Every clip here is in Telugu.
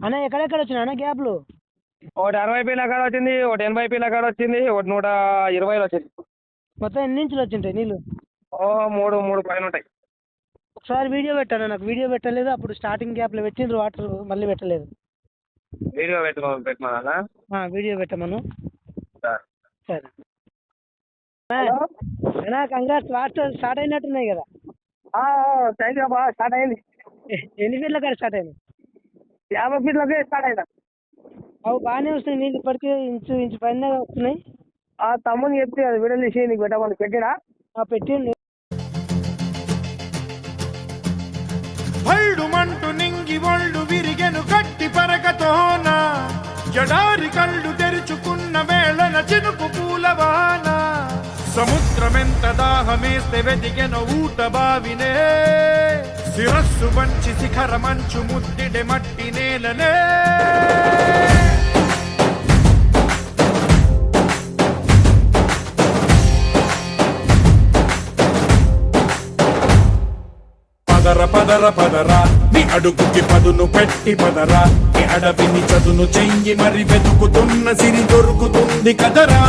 అన్న ఎక్కడెక్కడ వచ్చినా అన్న గ్యాప్లు? ఒకటి 60 పీల కాడ వచ్చింది, ఒకటి 80 పీల కాడ వచ్చింది, ఒకటి 120 వచ్చింది. మొత్తం ఎన్ని ఇంచులు వచ్చింటాయి నీళ్ళు? మూడు మూడు పైన ఉంటాయి. ఒకసారి వీడియో పెట్టాను, నాకు వీడియో పెట్టలేదు. అప్పుడు స్టార్టింగ్ గ్యాప్లో పెట్టిండ్రు వాటర్, మళ్ళీ పెట్టలేదు. వీడియో పెట్టమన్నా? వీడియో పెట్టమను. సరే హలో అన్నా, కంగ్రాట్స్. వాటర్ స్టార్ట్ అయినట్టున్నాయి కదా? Thank you. స్టార్ట్ అయింది. ఎన్ని ఫీట్ల కాడ స్టార్ట్ అయింది? 50 ఫీట్లకే స్టార్ట్ అయినా. అవి బాగానే వస్తున్నాయి నీళ్ళు, ఇప్పటికే ఇంచు పైన వస్తున్నాయి. తమ్ముని చెప్తే అది వీడియో తీసి నీకు పెట్టమని పెట్టినా. పెట్టిండు. భళ్ళుమంటూ నింగి ఒళ్ళు విరిగెను గట్టి పరకతోన, జడారి కళ్ళు తెరుచుకున్న వేళన చినుకు పూలవాన, సముద్రమెంత దాహమేస్తే వెతికెను ఊట బావినే, శిరస్సు వంచి శిఖర మంచు ముద్దిడె మట్టి నేలనే. పదర పదర పదరా నీ అడుగుకి పదును పెట్టి పదరా, నీ అడవిని చదును చెయ్యి మరి వెతుకుతున్న సిరి దొరుకుతుంది కదరా.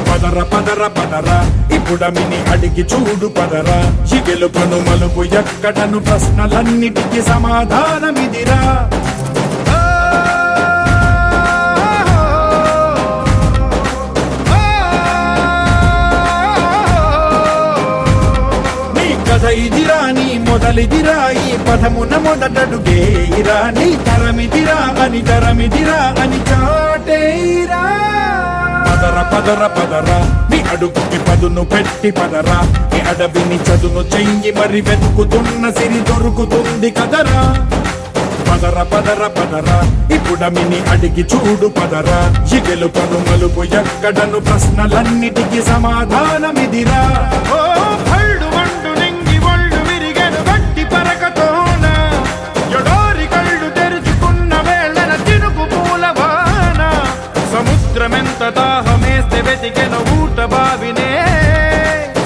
పదర పదర పదరా ఇప్పుడమిని అడిగి చూడు పదరా, ఈ గెలుపను మలుపు ఎక్కడను ప్రశ్నలన్నిటికీ సమాధానమిదిరా. ఇదిరా నీ మొదలిదిరా, ఈ పదమున మొదటడుగేయిరా, నీ తరమిదిరా అని తరమిదిరా అని చాటేరా. పదర పదర పదరా నీ అడుగుకి పదును పెట్టి పదరా, నీ అడవిని చదును చెయ్యి మరి వెతుకుతున్న సిరి దొరుకుతుంది కదరా. పదర పదర పదరా ఇప్పుడమిని అడిగి చూడు పదరా, ఈ గెలుపను మలుపు ఎక్కడను ప్రశ్నలన్నిటికీ సమాధానమిదిరా. ఓ భళ్ళు వండు నింగి ఒళ్ళు విరిగెను గట్టి పరకతోన, జడారి కళ్ళు తెరుచుకున్న వేళన చినుకు పూలవాన, సముద్రమెంత దాహమేస్తే వెతికెను ఊట బావినే,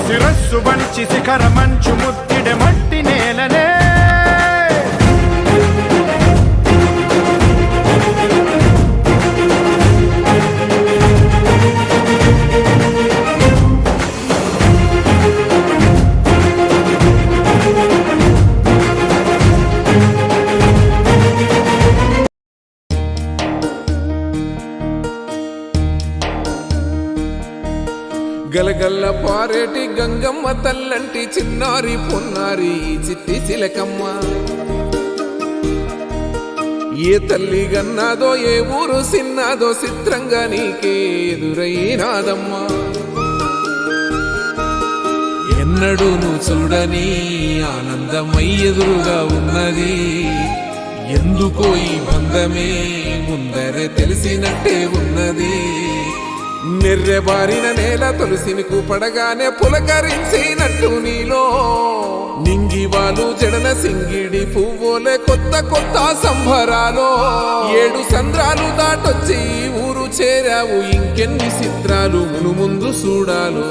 శిరస్సు వంచి శిఖర మంచు ముద్దిడె మట్టి నేలనే. గలగల్ల పారేటి గంగమ్మ తల్లంటి చిన్నారి పొన్నారి చిట్టి చిలకమ్మ, ఏ తల్లి గన్నాదో ఏ ఊరు సిన్నాదో చిత్రంగా నీకే ఎదురైనాదమ్మా. ఎన్నడూ నువ్వు చూడని ఆనందమై ఎదురుగా ఉన్నది, ఎందుకో ఈ బంధమే ముందరే తెలిసినట్టే ఉన్నది. నెర్రెబారిన నేల తులసిని కూపడగానే పులకరించినట్టు నీలో నింగివాలు జడన సింగిడి పువ్వులే కొత్త కొత్త సంభరాలో, 7 సంద్రాలు దాటొచ్చి ఊరు చేరావు, ఇంకెన్ని చిత్రాలు మును ముందు చూడాలో.